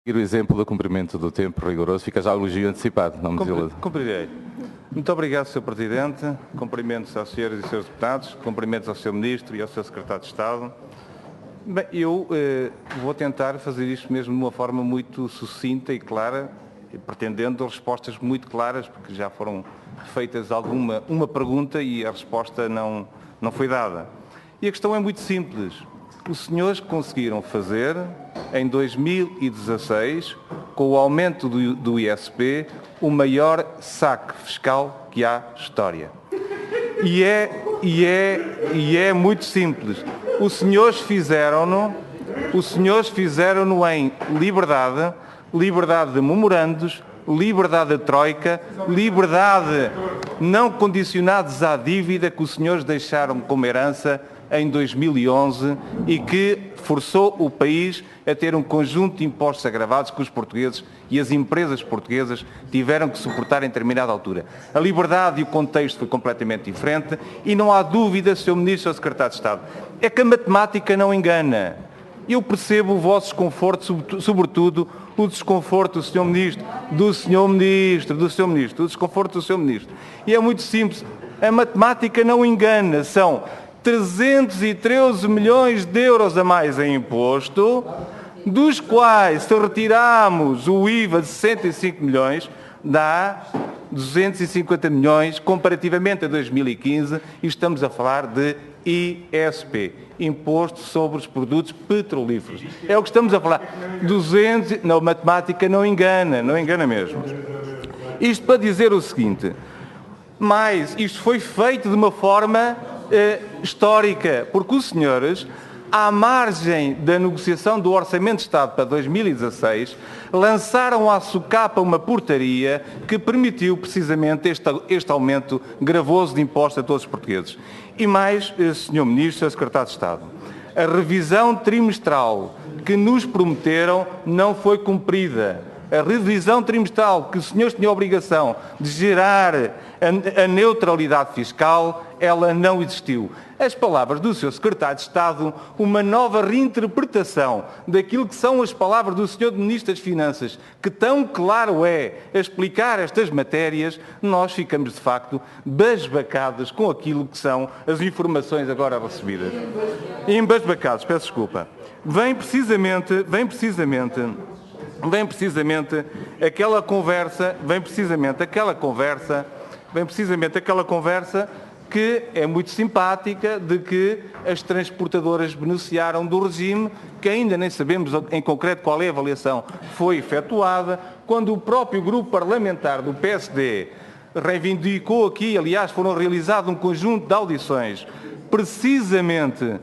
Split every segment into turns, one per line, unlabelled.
O exemplo do cumprimento do tempo rigoroso fica já o elogio antecipado, não me desiluda.
Cumprirei. Muito obrigado, Sr. Presidente. Cumprimentos às senhoras e senhores deputados, cumprimentos ao Sr. Ministro e ao Sr. Secretário de Estado. Bem, eu vou tentar fazer isto mesmo de uma forma muito sucinta e clara, pretendendo respostas muito claras, porque já foram feitas uma pergunta e a resposta não foi dada. E a questão é muito simples. Os senhores conseguiram fazer, em 2016, com o aumento do ISP, o maior saque fiscal que há história. E é muito simples. Os senhores fizeram-no em liberdade de memorandos, liberdade de troika, liberdade não condicionados à dívida que os senhores deixaram como herança em 2011 e que forçou o país a ter um conjunto de impostos agravados que os portugueses e as empresas portuguesas tiveram que suportar em determinada altura. A liberdade e o contexto foi completamente diferente e não há dúvida, Sr. Ministro ou Secretário de Estado, é que a matemática não engana. Eu percebo o vosso desconforto, sobretudo o desconforto do Sr. Ministro, o desconforto do Sr. Ministro. E é muito simples, a matemática não engana, são 313 milhões de euros a mais em imposto, dos quais, se retirarmos o IVA de 65 milhões, dá 250 milhões comparativamente a 2015 e estamos a falar de ISP, Imposto sobre os Produtos Petrolíferos. É o que estamos a falar. Não, matemática não engana mesmo. Isto para dizer o seguinte, mas isto foi feito de uma forma histórica, porque os senhores, à margem da negociação do Orçamento de Estado para 2016, lançaram à socapa uma portaria que permitiu precisamente este aumento gravoso de impostos a todos os portugueses. E mais, Sr. Ministro, Sr. Secretário de Estado, a revisão trimestral que nos prometeram não foi cumprida. A revisão trimestral que os senhores tinham a obrigação de gerar a neutralidade fiscal, ela não existiu. As palavras do Sr. Secretário de Estado, uma nova reinterpretação daquilo que são as palavras do Sr. Ministro das Finanças, que tão claro é a explicar estas matérias, nós ficamos de facto basbacados com aquilo que são as informações agora recebidas. Embasbacados, peço desculpa. Vem precisamente aquela conversa que é muito simpática de que as transportadoras beneficiaram do regime, que ainda nem sabemos em concreto qual é a avaliação que foi efetuada, quando o próprio grupo parlamentar do PSD reivindicou aqui, aliás, foram realizados um conjunto de audições, precisamente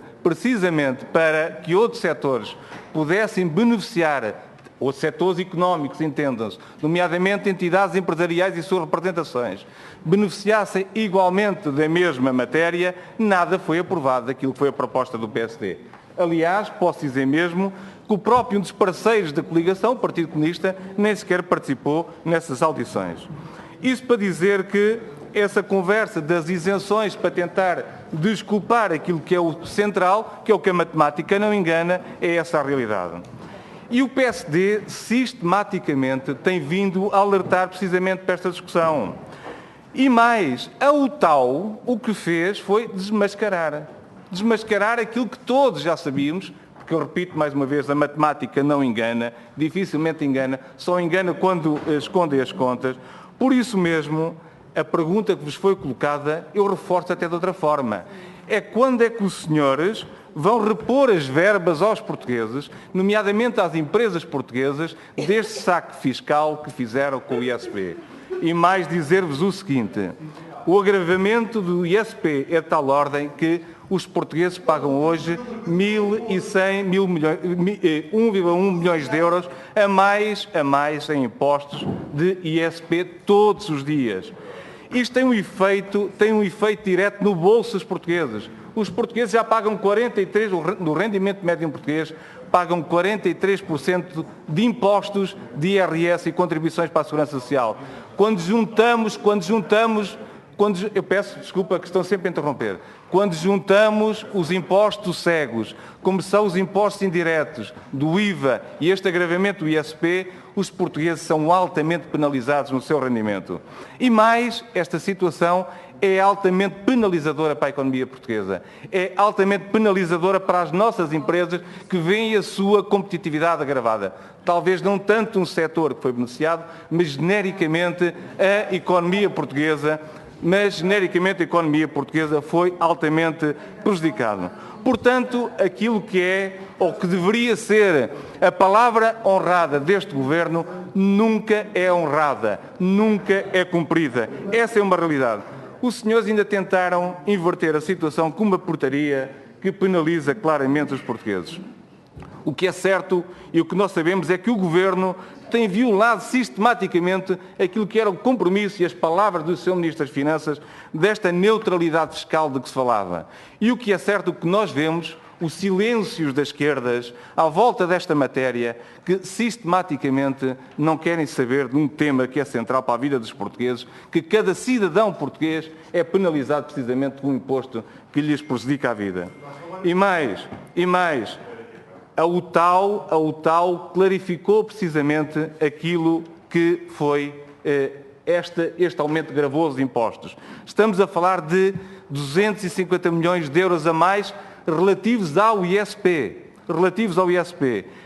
para que outros setores pudessem beneficiar, ou setores económicos, entendam-se, nomeadamente entidades empresariais e suas representações, beneficiassem igualmente da mesma matéria, nada foi aprovado daquilo que foi a proposta do PSD. Aliás, posso dizer mesmo que o próprio um dos parceiros da coligação, o Partido Comunista, nem sequer participou nessas audições. Isso para dizer que essa conversa das isenções para tentar desculpar aquilo que é o central, que é o que a matemática não engana, é essa a realidade. E o PSD sistematicamente tem vindo a alertar precisamente para esta discussão. E mais, a UTAU o que fez foi desmascarar aquilo que todos já sabíamos, porque eu repito mais uma vez, a matemática não engana, dificilmente engana, só engana quando esconde as contas. Por isso mesmo, a pergunta que vos foi colocada, eu reforço até de outra forma. É quando é que os senhores vão repor as verbas aos portugueses, nomeadamente às empresas portuguesas, deste saque fiscal que fizeram com o ISP. E mais dizer-vos o seguinte, o agravamento do ISP é de tal ordem que os portugueses pagam hoje 1.100 milhões de euros a mais em impostos de ISP todos os dias. Isto tem um efeito direto no bolso dos portugueses. Os portugueses já pagam 43%, no rendimento médio português, pagam 43% de impostos de IRS e contribuições para a Segurança Social. Quando juntamos eu peço desculpa que estão sempre a interromper, quando juntamos os impostos cegos, como são os impostos indiretos, do IVA e este agravamento do ISP, os portugueses são altamente penalizados no seu rendimento. E mais, esta situação é altamente penalizadora para a economia portuguesa. É altamente penalizadora para as nossas empresas que veem a sua competitividade agravada. Talvez não tanto um setor que foi beneficiado, mas genericamente a economia portuguesa foi altamente prejudicada. Portanto, aquilo que é, ou que deveria ser, a palavra honrada deste Governo nunca é honrada, nunca é cumprida. Essa é uma realidade. Os senhores ainda tentaram inverter a situação com uma portaria que penaliza claramente os portugueses. O que é certo e o que nós sabemos é que o Governo tem violado sistematicamente aquilo que era o compromisso e as palavras do Sr. Ministro das Finanças desta neutralidade fiscal de que se falava. E o que é certo, o que nós vemos, os silêncios das esquerdas à volta desta matéria, que sistematicamente não querem saber de um tema que é central para a vida dos portugueses, que cada cidadão português é penalizado precisamente com um imposto que lhes prejudica a vida. E mais, a UTAU clarificou precisamente aquilo que foi este aumento gravoso de impostos. Estamos a falar de 250 milhões de euros a mais relativos ao ISP.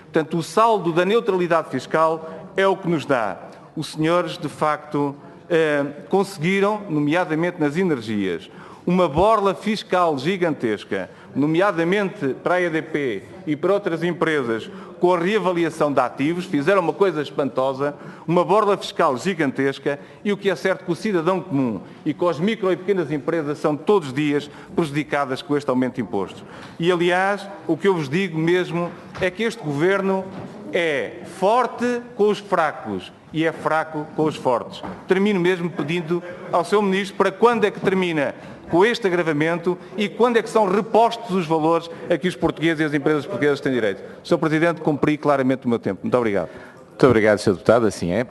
Portanto, o saldo da neutralidade fiscal é o que nos dá. Os senhores, de facto, conseguiram, nomeadamente nas energias, uma borla fiscal gigantesca, nomeadamente para a EDP e para outras empresas, com a reavaliação de ativos, fizeram uma coisa espantosa, uma borla fiscal gigantesca, e o que é certo que o cidadão comum e com as micro e pequenas empresas são todos os dias prejudicadas com este aumento de impostos. E, aliás, o que eu vos digo mesmo é que este Governo é forte com os fracos e é fraco com os fortes. Termino mesmo pedindo ao Sr. Ministro para quando é que termina com este agravamento e quando é que são repostos os valores a que os portugueses e as empresas portuguesas têm direito. Sr. Presidente, cumpri claramente o meu tempo. Muito obrigado.
Muito obrigado, Sr. Deputado. Assim é.